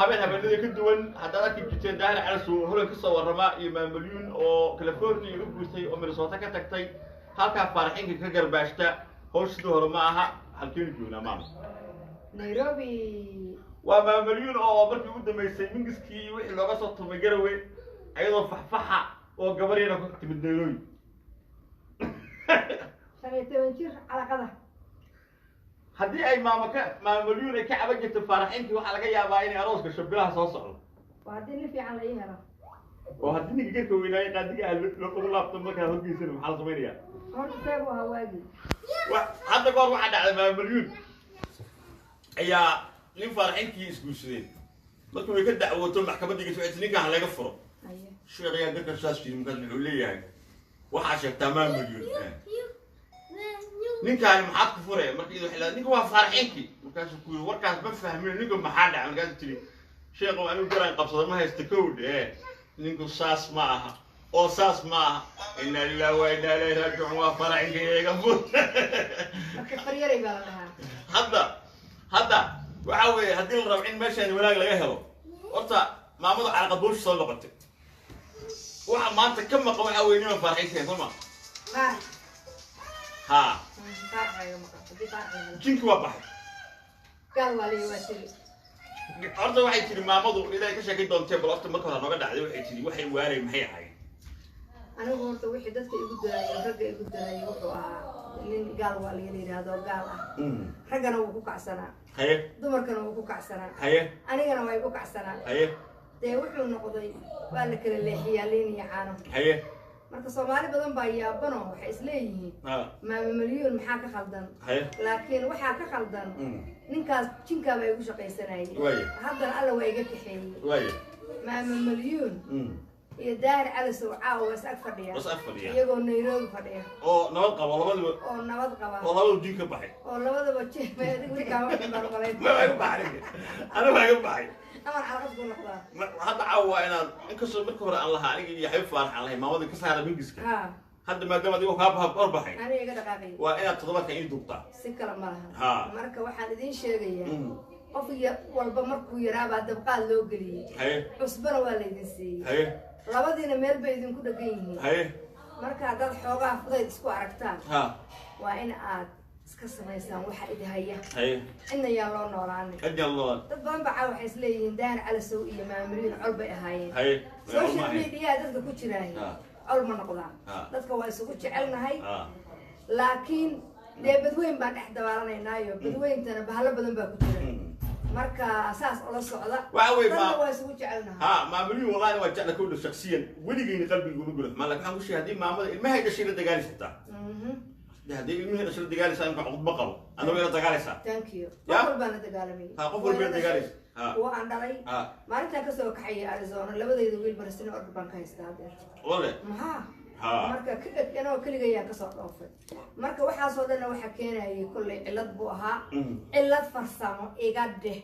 habeenadii ka duwan haddana ka jirtay daahir cali soo horan ka soo warrama iyo maamuliyun oo California ugu guurtay oo Minnesota ka tagtay halka farxinka ka garbaashta howshii hore ma aha halkeen joogna maam Nairobi waa maamuliyun oo markii ugu dambeysay mingiskii wixii looga soo tumay garawe ayadoo faxfaxa oo gabarina ku timid Nairobi سنتين جير على قدر haddii ay maamuliyun ay ka caban jirtay farxinkii waxa laga yaabaa inay arooska shabilaha soo socdo وهذه في على يهرا oo haddii ninka geedka weynaayo qaadiga loo laabto markaa horgeysana maxaa la samaynayaa هون سابوا هواجي hadda goor waxaa dhacday maamuliyun ayaa nin farxinkii isguursadeen markii way ka dacwooto maxkamadda gasoo ninka laga furo sheekh ayaa dadka saas jirin markaas wuxuu leeyahay waxaa sheegtaa maamuliyun ninkaan maxaad ku furaya markii uu xilaa ninka waa farxinkii markaasuu ku yiri warkaas ma fahmin ninka maxaa dhacay markaasuu tiri sheekh oo anigu garaan qabsada ma haysto kowdhe ninku saas ma aha oo saas ma aha inna lillahi wa inna ilayhi raaji'uun waa farxinkii iga fur marka faryaray baa lahaa hadda waxa weeye haddii la rabo in meeshaan wanaag laga helo horta maamadu calaqad bulsho soo noqotay waxa maanta ka maqan waxa weeye inuu farxinkii soo ma ها جنك وبحر قال والي واسيل أرض واحد تري ما مضوا إذا كشك يدون تبل أفter ما كنا نقعد عليه واحد تري واحد واري محي حي أنا قلت واحد دست يقول رجع يقول لين قال والي اللي هذا قال رجعنا وقوق عسنا هيه دمر كانوا وقوق عسنا هيه أنا كنا ما يقوق عسنا هيه ده وحنا نقضي قال كل اللي حيالين يعانوا هيه marka Soomaali badan baa yaabano waxay isleeyihiin maamuliyun maxaa ka khaldan laakiin waxa ka khaldan ninkaas jinka bay ugu shaqaysanayeen hadda alla way iga kaxeeyay maamuliyun iyo daar cali sawcaa oo is ag fadhiya iyagoo Nairobi fadhiya oo nabad qaba labadaba jinka baxay oo labadaba jeexay adigu ka wax barbalay ma baxay ana ma baxay أنا عرفت قول لك هذا عوا أنا إنكسر مركور الله أنا يحب فرح الله ما وذي كسر من جسك هذا ما دام ديوك هاب أربعين أنا يقدر قاعد وأنا تضمن كأني دكتور سكر مرها مركا واحد دين شيء وفي والبمركو يرى بعد بقى لوجري عصبنا ولا يدسي لبدينا ميل بيدين كده جيني مركا هذا الحوار فضيت سكوا عرفتان وأنا عاد سكسميسان waxa idahaya inna yaa loo noolaanay dad badan baa waxay isleeyihiin daan cali soo iyo maamulin col bay ahaayeen social media dadka ku jiraan col ma noqdaan dadka waa isugu jecelnahay laakiin badweyn baan dhex dabaalanaynayo badweyntana bahalo badan baa ku jira marka asaas oo la socda waa isugu jecelnahay maamulin wallahi waa jecel kooda shakhsiyan weligeena qalbiga ugu gulay ma laakiin waxaan ku sheegay maamada ilmaha gashay la dagaalaysta ده هذه المهنة شو الدجالس أنا قاعد بقول أنا وين الدجالسة thank you قبل بنا دجالمي قبل بنا دجالس وعندي ما أنت كسر كحية أريزونا لبده يدويل برسنا أرد بنك هيستعدل والله مركا أنا كل جاي كسر أوفر مركا واحد صادنا وحكينا يقول لي علة بوها علة فرسامة إيجاده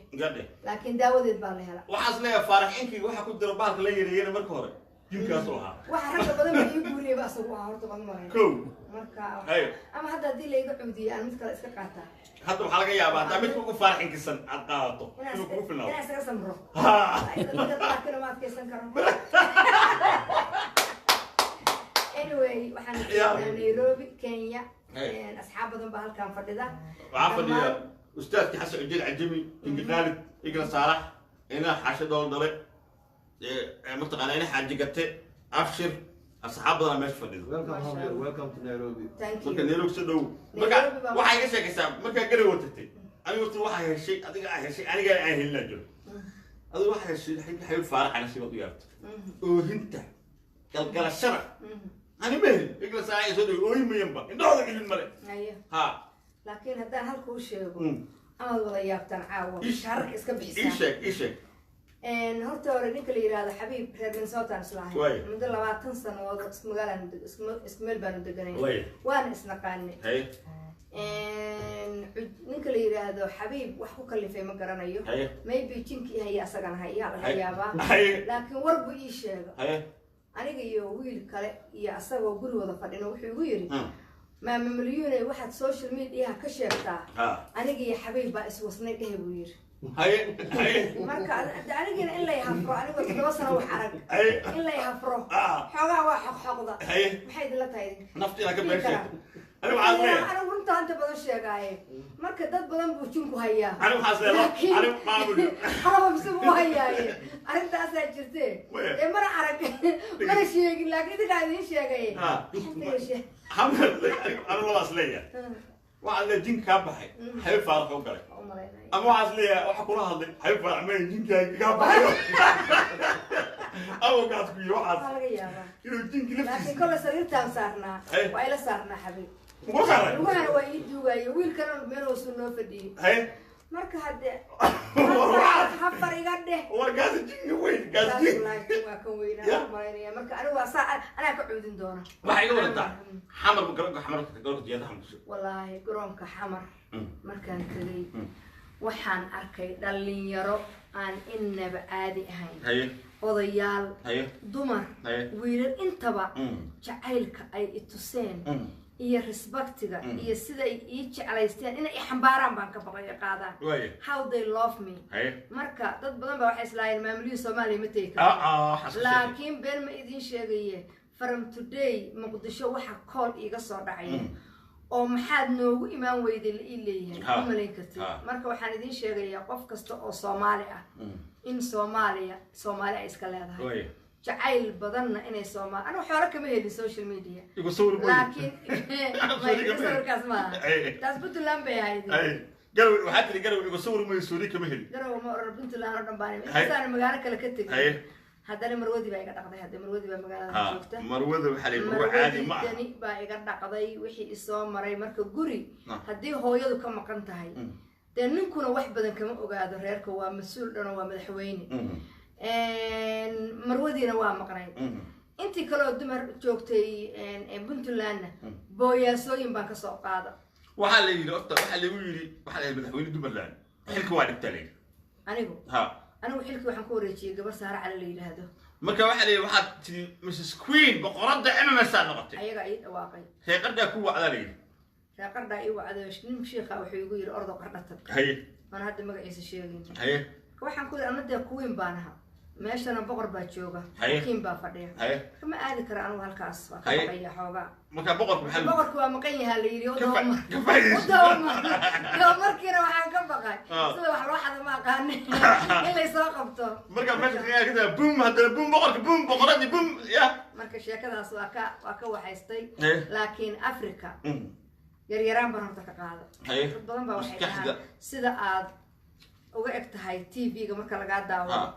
لكن داود يتبالي هلا وحصل لي فرح إنك واحد كنت رباك لي رينا مركورة يمكن أسوها واحد رجع بدل ما يقول لي بس هو هرت بنمر كو مركا أما هذا دي اللي يقعدي أنا مثل إسكاكاتا حتى بحلقة يا بعض تعمل كوكو فرح إنك سن عطاته كوكو في النار أنا أسكسمره إذا كده ما تكسن كرم anyway وحنا نيروبي كينيا أصحاب بدن بحال كان فردة وعفوا أستاذ حسن الدين عجمي إنك خالد إنك صالح هنا حاشد دول مرتقى أنا حاجة قتة أبشر أصحاب بدن ماشي فردة welcome to Nairobi مركا نيروبي سدو مركا واحد يسأل كسام مركا قري وتتي أنا قلت واحد هالشيء أديك هالشيء أنا قاعد أهل نجول هذا واحد هالشيء الحين حيل فارق على شيء وطيارته وهنت قال الشرع أنا مهل يقول ساعة يسدو وهي ميمبا إنه هذا كل الملك ها لكن هذا هالكوش أنا وضيعت عاون شرق إسكبيس إيشك إن هرتور اللي هذا حبيب من صوت أنسلاهي من دل 20 سنة وضع اسم قال اسم البنود الجنين وأنا اسنقاني إن اللي هذا حبيب وحكوا اللي في مقرنا ما يبي تنكي هي أسرنا هي على هيابا لكن وربو إيش أنا جي ويل كله يأسر وقول وضع فدنا وحويري ما مليون واحد سوشيال ميديا كشفته أنا جي حبيب بس وصلنا كه وير marka anigina in la yahafro anigoo 7 sano wax arag in la yahafro xoogaa waa xoqxoqda maxay idinla tahay naftiina ka beeshay anigu runta anta badan sheegaaye marka dad badan buu jinku hayaa anigu xaasleeyo anigu maamul xababsi buu hayaaye arrintaasaa jirtee ee mana arag mana sheegin laakiin idinkaa idiin sheegay anigu labaas leeyahay waxaa le jinka kaa baxay xabib faaraqa u galay ama waxaas leeyahay waxa kula hadlay xabib faarax ma jinkaaga kaa baxayo awgaas ku yiri waxaas laga yaabaa inuu jinki laftiisa laakiin kolle sariirtaan saarnaa waa ila saarnaa xabib lugahana waa ii duugaayo wiilkana meel hoosu noo fadhiyey marka hadde hafar iga dheh warkaas jinka weyn kaas waa kan weynaa malaynaya marka anigu anaa ka cuudin doona waxay iga wadataa xamar garoonka xamarka garoonka diyaaradaha muqdisho wallaahi garoonka xamar markaan tegay waxaan arkay dhalinyaro aan innaba caadi ahayn odayaal dumar wiilal intaba jacaylka ay ituseen iyo respectiga iyo sida ay ii jeclaysteen inay i xambaaraan baan ka baqay qaadaan how they love me marka dad badan baa waxay islaayeen maamulihii Soomaaliya ma tegi karo laakiin been ma idin sheegaye from today muqdisho waxa call iiga soo dhacay oo maxaad noogu imaan weyday la ii leeyahay umaleyn kartid marka waxaan idin sheegayaa qof kasta oo Soomaali ah in Soomaaliya ay iska leedahay jacayl badanna inay Soomaali anu xoolo kama helin social media laakiin ma iga sawirkaas ma taas Puntland bay ahayd garow waxaad tiri garow iga sawir ma suuri kama helin garow ma oran Puntland oo dhan baan intaan magaalo kale ka tegay haddana marwadi baa iga dhaqday hadda marwadi baa magaalada joogta marwada waxa leeyahay caadi ma dani baa iga dhaqday wixii isoo maray marka guri haddii hooyadu ka maqan tahay dee ninkuna wax badan kama ogaado reerka waa mas'uul dhan waa madaxweyne marwadiina waa maqnayd intii kale oo dumar joogtay Puntlandna booyaasooyin baan ka soo qaada waxa la yiri waxa lagu yiri waxa la madaxweyne Puntland xilka waa dhigtay anigu xilkii waxaan ku wareejiyay gabar Saara Cali la yiraahdo marka waxa la yiri waxaad tiri Mrs Queen boqorada MMS noqotay ayaga ay dhawaaqay reeqada ku wacda la yiri reeqada ay wacda nin sheekha wuxuu igu yiri ordo qardha tab man hadda magaciisa sheegin waxaan ku yiri anada Queen baanaha meeshana boqor baa jooga kiin baa fadhiya kama aadi kara anigu halkaas waa ka baqaya xoogaa marka boqorku waa maqan yahay la yiri oo markiina waxaan ka baqay sida wax loo xada ma aqaan in la soo qabto marka meesha kaga boom hadda boom boqoradii boom ya marka sheekadaas waa ka waxaystay laakiin Afrika yaryaraan baan horta ka qaada dad badan baa waxay dhahaan sida aad uga eg tahay TV-ga marka laga daawado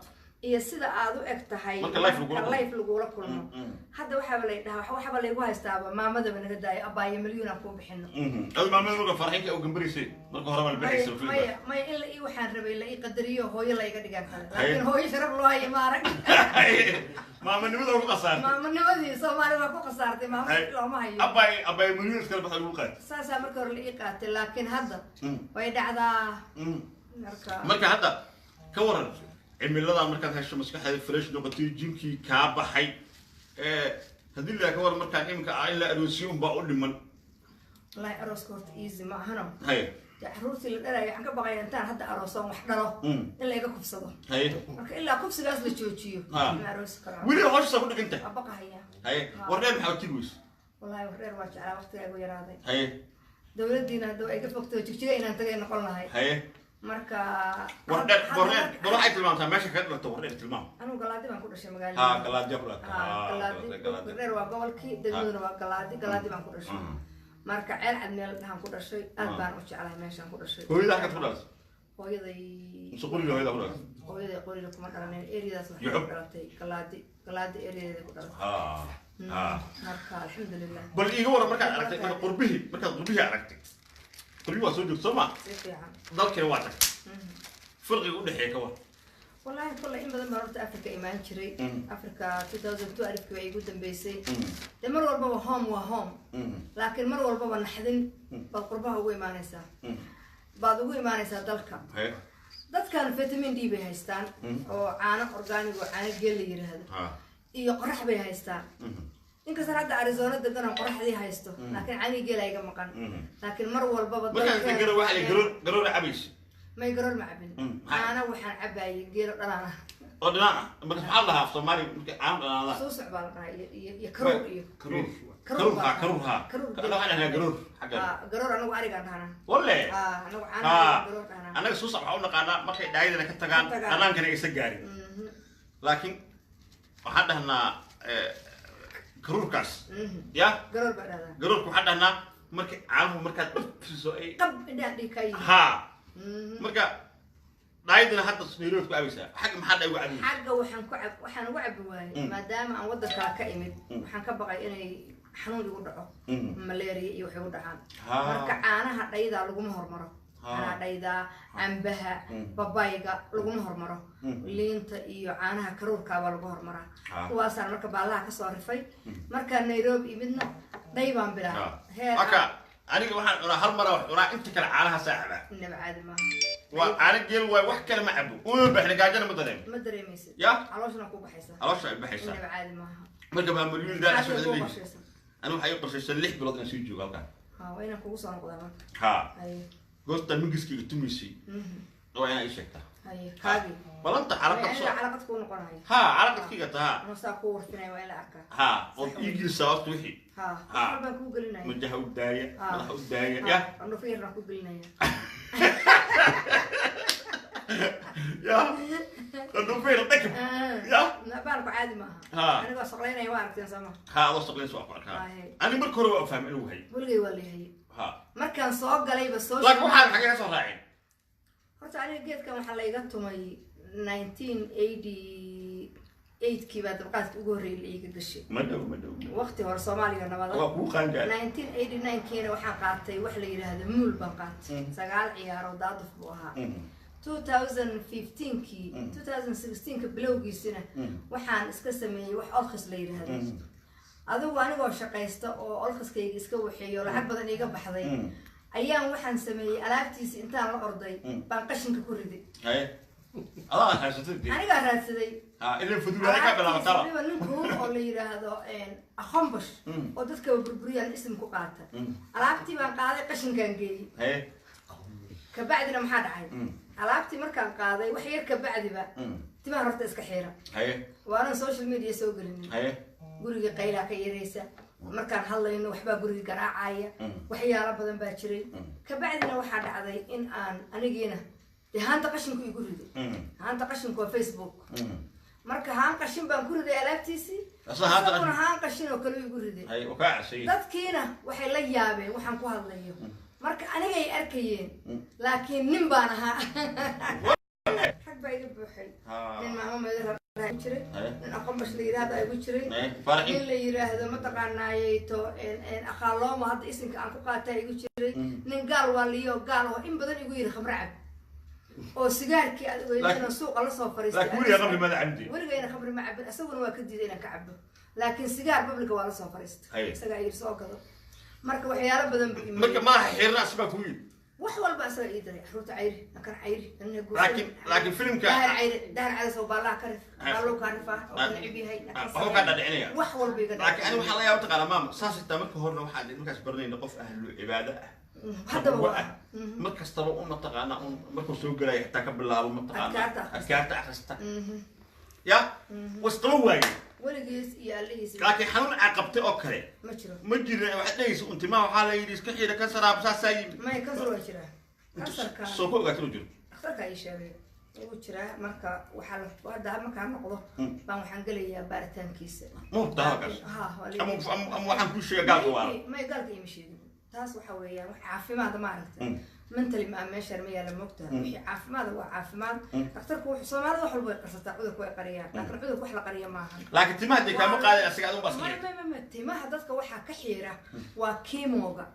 iyo sida aad u eg tahay live lagu la kulmo hadda waxa la yiraahdaa waxa la igu haystaaba maamada naga daay abaaye milyan aan ku bixino maamada uga farxinka oo gambarisay marka hore wal bixisay ma illa ii waxaan rabay la ii qadariyo hooyo la iga dhigan kale laakiin hooyo sharaf loo hayo ma arag maamanimada ugu qasaartay maamanimada Soomaaliya ku qasaartay maamada looma hayo abaaye milyan iska baxay ugu qaatay saasa marka hore la ii qaatay laakiin hadda way dhacdaa marka hadda ka waran cimilada markaad hesho maskaxda fresh noqotay jinkii ka baxay hadii la ka war markaan imka ay la aroosiyo ba u dhiman la aroos koort easy ma ahana ruusi la dhalay aan ka baqay intaan hadda aroosan wax dhalo in la iga kufsado marka ilaa kufsigaas la joojiyo ma aroos karo wili hooshsa ku dhiganta baqahaya wareen maxaa tigis wallahi wareer waa jeclaa waqtiga ugu yaraaday dawladdiina hadda ay ka fogtay jigjiga inaan tagay noqon lahay marka waxay tilmaamtaa meesha ka dhigto wareer tilmaam anigu galaadi baan ku dhashay magaalada galaadi ku dhashay wareer waa gobolkii degmaduna waa galaadi baan ku dhashay marka ceel cad meel dhahan ku dhashay aad baan u jeclahay meeshaan ku dhashay hooyada ka ku dhashay hooyaday suquriga hooyada ku dhashay hooyaday qoriga kuma dhalanay areadaas waxay ku dhalatay galaadi areadeeda ku dhalatay marka alxamdulillah bal iiga waran markaad aragtay qurbihi aragtay قريب واسود السماء. ضل كده واحد. فرق يقول لي حكوا. والله كل إن بدل ما رحت أفريقيا إيمان شري. أفريقيا 2002 أعرف كيف يقول دمبيسي. المرة والبابا هوم وهوم. لكن المرة والبابا نحدن بالقربة هو إيمان إنسان. بعد هو إيمان إنسان ضلك. ضد كان فيتامين دي بهايستان. أو عانق أورجانيك وعانق جلي يرهذا. يقرح بهايستان. إنك صارت أريزونا دكتور قرح دي هايستو. لكن عانق جلي يجمع مكان. لكن مرة والبابا ضلك. ما كان جرو واحد جرو عبيش. ما يقرر معبن أنا وحن عباية جير أنا ودنا بس سبحان الله في صومالي عام أنا سوس عبالنا يكرر كرورها لا أنا كرور حاجة قرر أنا وعارق أنا ولا أنا قرر أنا سوس أقول لك أنا ما كي دايد أنا كتجان أنا كان يسجاري لكن وحده هنا كرور كاس يا قرر بعدها قرور وحده هنا مرك عام مركز سوي قب ده كاي ها مركز دايدنا حتى تصويرات كويسة حق ما حدا يوعد حق وحن وعب واي ما دام عن ودك كإمد وحن كبقى إني حنون يودعه ملاري يوحي ودعان مركا أنا هدايدا لقوم هرمرة أنا هدايدا عنبها بابايقا لقوم هرمرة لينت إيو أنا كرور كابا لقوم هرمرة واسان مركا بالله كصارفي مركا نيروبي إمدنا دايما بلا أوكا أنا واحد هالمرة وراء أنت كلا علىها ساعة إنما عاد ما وأنا جيل وح كلمة عبو وبحنا قاعدين مدرين مدري ميسي يا علوش نكون بحيسة علوش بحيسة إنما عاد ما مركب مليون ده عشان اللي أنا وحيقول شيء سلح بلادنا سيجوا قالك وين كوسا نقدر ها قلت المجلس كي تمشي وين أي شيء هاي كابي والله أنت علاقة علاقة تكون قناعي علاقة كي قطها أنا ساقور فينا ولا أكا ويجي ساعات وحي أنا بقول لنا مجهو الداية مجهو الداية يا أنا فين راح أقول لنا يا أنت فين رتكب يا نبالك عادي معها أنا بس صغيرين أيوارك تنسمع هذا صغيرين سواقك أنا بركور وأفهم إنه هي ولقي ولا هي مركان صوق قلي بس صوت لكن واحد حاجة صار راعي قلت عليه جيت كم حلقته ماي 1988 كي بعد بقيت أقوري اللي يقدشي مدو وقتي ورا صوماليا أنا بدأ مو خانجة 1989 كينا وحنا قاطي وحلي هذا مول بنقات سجال عيار وضاضف بوها 2015 كي 2016 كبلوجي سنة وحان اسكسمي وح أرخص لي هذا أذو أنا قاعد شقيسته أو أرخص كي يسكو حيو لحد بدن يجيب بحذي أيام وحن سمي ألعبتي إنتان الأرضي بنقشن كوردي هاي الله حاسدتي أنا قاعد هسدي إذا فدوا لك بلا مطار أنا نقول أولي هذا إن أخمبش ودتك بربريان اسم كقاطة ألعبتي بنقاضي قشن كان جي هاي كبعدنا ما حد عاي ألعبتي مركان قاضي وحير كبعدي بقى تبى رحت إسكحيرة هاي وأنا سوشيال ميديا سوق لنا هاي قولي قيلة كيريسة مركان هلا إنه وحبا قولي قراعية وحيا رب ذن باكرين كبعدنا واحد عضي إن أنا جينا هان تقشن كوي قولي هان تقشن كوي فيسبوك مركا هان قشن بنقولي ذي ألعبتيسي أصلا هان قشن وكلوا يقولي ذي هاي وكاع شيء ذات كينا وحي لا يابي وحن كوها الله يوم مركا أنا جاي أركيين لكن نبانها حق بايد بوحي لأن ما هم يدرب يجري لأن أقوم بشلي هذا يجري اللي يرى هذا ما تقعنا يتو إن أخالهم هذا اسم كأن قاتا يجري نقال واليو قالوا إن بدن يقول خبر عب أو سجار كي أنا سوق الله صفر لكن ولي قبل ما عندي ولي جينا خبر مع عب أسوي واكد دينا كعب لكن سجار ببلغ ولا صفر سجار سوق هذا مركب وحياة بدن مركب ما حيرنا أسمع كوي وحول بأس يدري حروت عيري لكن عيري لكن فيلم كان دهر عيري دهر على سو بالله كرف قالوا كرفة ونعبي هاي هو قاعد علينا وحول بيقدر لكن أنا وحلا يا وتقال مام ساس التمك هو واحد مركز برني نقف أهل العبادة هذا هو مركز طبعا منطقة مركز سوق لا يحتاج بالله منطقة أكارت أخسته يا واستوى ولقيس يا ليس لكن حنون عقبته أوكي ما جرى واحد ليس أنت ما حاله يديس كحيل كسر أبساس ساي ما يكسر وجهه كسر كان سوق قتلوا جل أختار كأي شيء وجهه مركا وحلا وهذا مكان نقضه بام حنقلي يا بارتان كيس مو تهاجس أم وحن كل شيء قالوا ما يقال يمشي تاس وحويا عافي ما هذا ما عرفت منتلي ما ماشي رمية لمقتها وحي عاف ماذا هو عاف ماذا أختارك وح سمار ذو حلو قصة عودك وقرية لكن عودك وحلا قرية معها لكن تما دي كم قال أسيقادون بس ما تما حدثك وحا كحيرة وكيموغا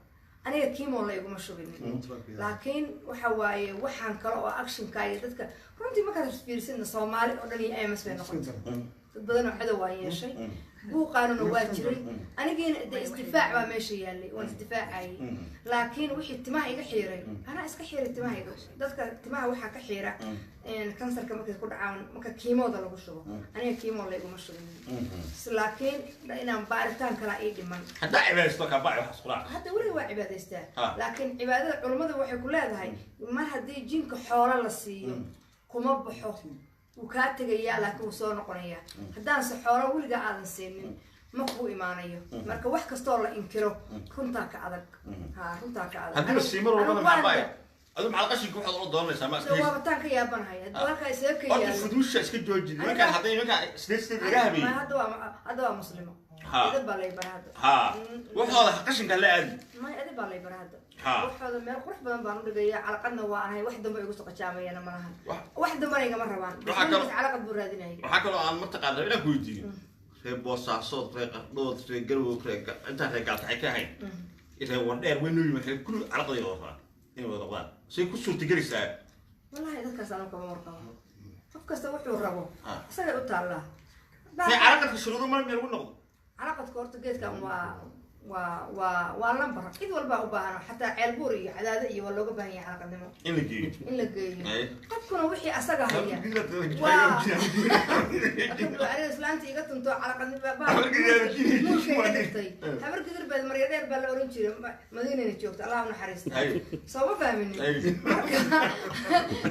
أنا كيمو لا يقوم شغلني لكن وحواي وحن كلا أكشن كاي دتك runtii markaad fiirsidna Soomaali oo dhan iyo MS bay noqotay dad badan oo cadow waa yeeshay buuqaanuna waa jiray anigiina isdifaac baa meesha yaalay waan isdifaacay laakiin wixii timaha iga xiiray ana iska xiiray timaha dadka timaha waxa ka xiira kansarka markay ku dhacaan marka kiimooda lagu shubo aniga kiimo la iguma shubin laakiin inaan baaritaan kala ii dhiman hadda cibaadaysto ka baa wax isqura hadda wali waa cibaadaystaa laakiin cibaadada culimadu waxay ku leedahay mar haddii jinka xoolo la siiyo kuma baxo وكاتب يا لكن وصورنا قنية هدان سحورة ولقى هذا السنين مقبو إيمانية مركب واحد كستور لا إنكره كنتاك عذك كنتاك عذك هذول السيمر ولا مع بايع هذول مع القش يكون حضور دورنا سما سوا بتاعك يا بن هاي هذول كيسير كي أنت فدوش اسكت جوجي ما كان حاطين ما كان سلسلة ذهبي ما هذا مسلم هذا بالي براد وهذا قش قال لا ما هذا بالي براد وهذا ما يخرج بدن بانو دغيا على قدنا وانا هي وحده ما يقص قجامينا ما لها وحده ما يغا مربان بس على قد براديناي waxa kale aan martaqaana ila ku weydiin reeb boosaaso reeqa dood reeq garwo reeqa inta reeqa tahay ka hayn ila wandheer weyn u yimid kullu calaqadii loo faa in wada qadaan si ku suurta galisaa wallahi dadkaas aan ka warqabo qof kasta wuxuu rabo isaga u taala si calaqadka shuruudo ma meel u noqdo calaqadka horta geedkan waa lambar cid walba u baahan xataa ceelbuur iyo cadaado iyo waa looga baahan yahay calaqadnimo in la geeyo qofkuna wixii asaga haya waa islaanta iga tunto calaqadnimo baa habar gidir baa marya dheer baa la oran jiray madiinana joogta Allah u naxariisto soo fahmin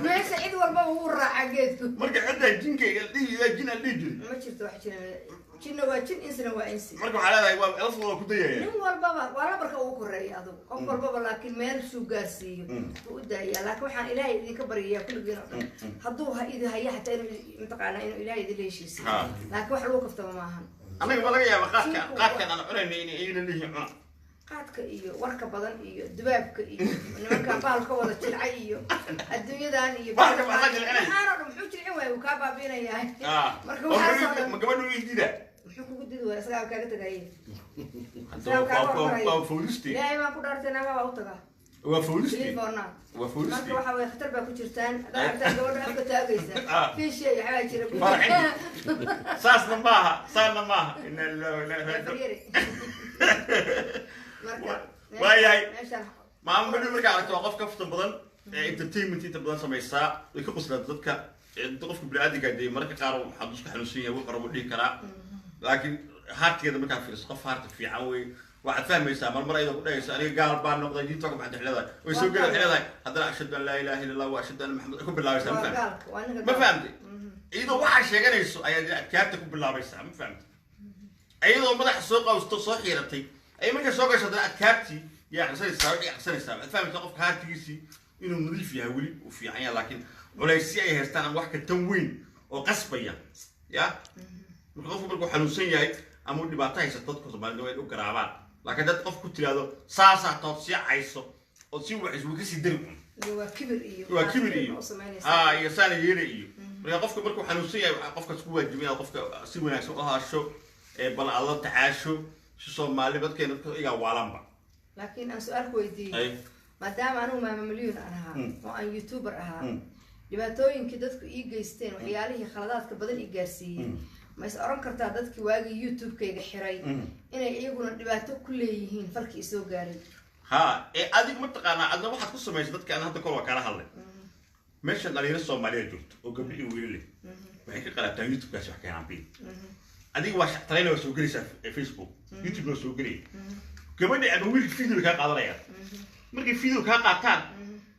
meesha cid walba uu raaca geedku marka cidda jinkayga jina dhigi ma jirto wax jina waa jin insana waa insi marka waxa leedahay waa elfo ku dayay nin walba waa barka uu koreeyay adu qof walba laakiin meel suu gaarsiiyo uu daayay laakiin waxaan ilaahay idinka bariyaa kulligiina hadduu ha idin haya hataa inuu intaqaana inuu ilaahay idin leeshiiso laakiin wax lagu kaftama maahan aniga ma laga yaabaa qaadkan aan cunayno in ay leeyihiin cuna qaadka iyo warka badan iyo dubaabka iyo nimanka baalka wada jilcay iyo adduunyadan iyo baalka ma jilcay waxaan muxuu jilcin waay uu ka baabinayaa marka waxa ma gabadhu idida muxuu kugu didi waay asaga kaaga tagayay waa fulisti ilaahay baan ku dhaartay waa u tagaa waa fulisti waa fulisti marka waxa way khatar baa ku jirtaan dadka gabadha afka taagaysa fi shay waxa jira saasna maaha inna lillahi wa inna ilayhi marka waayay maamulku marka aragto qof ka fudud badan entertainment inta badan sameeysa way ka qosla dadka qofka bini'aadamka day marka qaar waxa isku xanuunsan yahay wuxuu rabo dhigi karaa laakiin haarteeda marka fiiris qof haarta fiican way waxaad fahmaysaa mar ayada ku dhayso aniga gaal baan noqday diinta ka baxday xilada way soo galay xilada haddana ashhadu an la ilaha illa allah wa ashhadu anna muhammad ku bilaabaysaa ma fahamtay iyadoo waxa sheeganayso ayaa kaarta ku bilaabaysaa ma fahamtay iyadoo madax soo qawsto soo xiiratay ay marka soo gasho dad kaarti yaa xasanaysaa waxaad fahmaysaa qofka haartigiisii inuu nadiif yahay weli u fiican yahay laakiin culaysi ay haystaan wax ka tan weyn oo qasbaya ya marka qofku markuu xanuunsan yahay ama uu dhibaato haysto dadka Soomaaliyeed way u garaabaan laakiin dad qof ku tiraado saasa tood si ayso oo si wax isku kasi dir waa kibir iyo iyo saan yeelay iyo marka qofku markuu xanuunsan yahay qofka isku waajibaya qofka si wanaagsan u haasho bal Allah tacaasho Soomaali dadkeena iga waalanba laakiin aan su'aal ku weydiiyay maadaama anu maama milyan ahaa oo aan youtuber ahaa dhibaatooyinkii dadku ii geysteen waxyaalihii khaladaadka badan ii gaarsiiyay ma is oran kartaa dadkii waagii youtube-kayga xiray inay iyaguna dhibaato ku leeyihiin falkii soo gaaray adiga ma taqaanaa adna waxaad ku samaysay dadka aan hadda kor waa kala hadlay meesha dhalinyaro Soomaaliyeed joogto oo gabdho iyo wiilal leh waxay ka qalataan youtube-kaas wax keenaan bii adiga waa shaqaynaa soo gelaysaa Facebook YouTube soo gelay gabadha ama wiil video ka qaadanaya markay video ka qaataan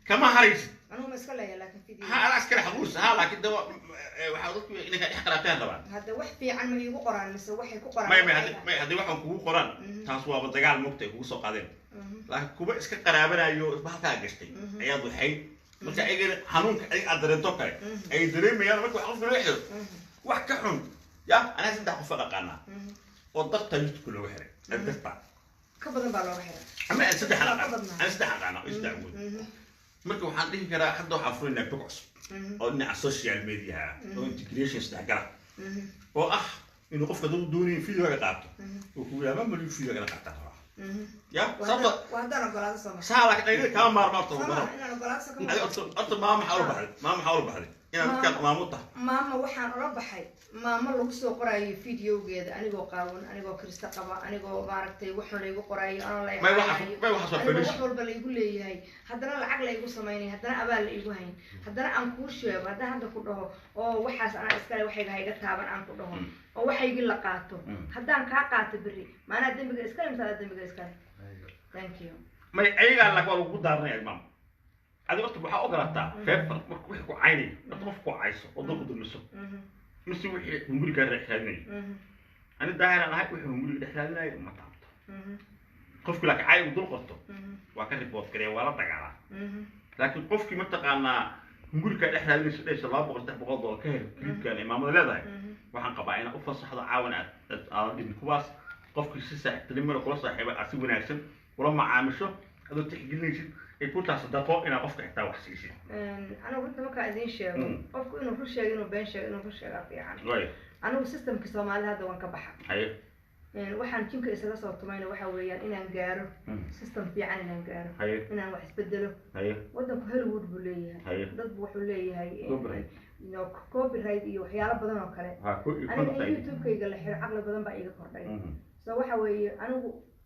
kama haraysid أنا ما أسكت لا لكن في أنا أسكت حبوس لكن ده وحاولت إنك إحقرتين طبعا هذا واحد في عن ما يقول قرآن مثل واحد يقول قرآن ما هذا واحد يقول قرآن تاسوا بتجعل مكتب وسوق قادم لكن كوبا إسكت قرابنا يو بحث قشتي أيضا الحين مثل أي حنون أي أدرين توكل أي درين ميان مكو حفظ الوحدة واحد كحون يا أنا لازم ده حفظ قانا والضغط يجت كل واحد الدفع كبر بالله واحد أما أنا سدح أنا marka waxaan dhihi karaa hadda waxa furinaa box oo dhinaca social media oo integration isdhexgala oo ah inuu qofka doonaya video ka qaato oo ku yaaba ma inuu video ka qaato ya sabta waadana golaada soo saala ka dhigay kama maarmaato inaan golaada soo ma xawlo baxday inaad ka maamuta maama waxaan ula baxay maama lagu soo qoraayo fiidiyogeeda anigoo qaawan anigoo kirista qaba anigoo maaragtay wax la igu qoraayo anoo la wax walba la igu leeyahay haddana lacag la igu samaynay haddana abaal la igu hayn haddana aan kuu sheego haddana hadda ku dhaho oo waxaas anaa iskale waxayga hayga taaban aan ku dhaho oo waxaygii la qaato haddaan kaa qaato berri maanaa dembiga iskale misaada dembiga iskale thank you may ayagaa laga lagu daarnay maam هذا وقت بحق أقرأ فيفر وحكوا عيني أطرفكوا عايسو وضربوا المسو مسو وحي نقول كان رحلاني أنا داهر أنا هاي وحي نقول رحلاني وما تعبت قفك لك عاي وضربته وكان ريبوت كريه ولا تقعنا لكن قفك منطقة نقول كان رحلاني ليش الله بقول تحت بغض وكهر كان إمام لا ده وحن قبائنا أفصح هذا عاونات ابن كواس قفك سيسح تلمر خلاص هيبقى أسيب ناكسن ولما عامشه هذا تحقيقني يكون تصدقوا إن قفك حتى وحسيسي. أنا قلت ما كان أدين شيء قفك إنه كل شيء إنه بين شيء إنه كل شيء في يعني. أنا والسيستم كسام على هذا وان كبحر. أيه. وحن كم كإسلا صوت ماينا وحويان إن نجاره سيستم في عن إن نجاره. أيه. إن واحد بدله. أيه. ودك هلوود بليه. أيه. ضد وحوليه هاي. كوبري. إنه كوبري هاي وحياة بدن وكله. أنا يوتيوب كي قال حر عقل بدن بقى يجي كورتين. سو وحوي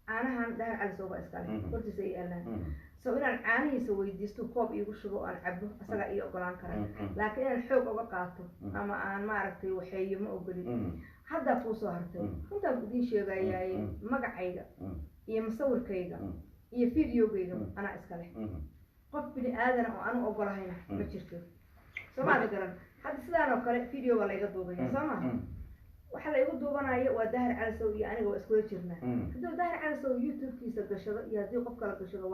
أنا هان ده على سوق إسكالي. قلت زي أنا. سو إن العاني سوي ديستو كوب يقشروا عن عبده أصلا إيه أقولان كرا لكن الحب أبقاته أما أنا ما عرفت وحي ما أقولي هذا فوسو هرتو أنت بدي شيء جاي مقعيجا يمصور كيجا يفيديو كيجا أنا إسكالي قف بني آدم وأنا أقول هنا بتشركه سمع ذكرنا هذا سلام وكله فيديو ولا يقدو بيه سمع وحلا يقدو بنا وده على سوي أنا وأسكول شرنا هذا ده على سوي يوتيوب كيس قشرة يهدي قف كلا قشرة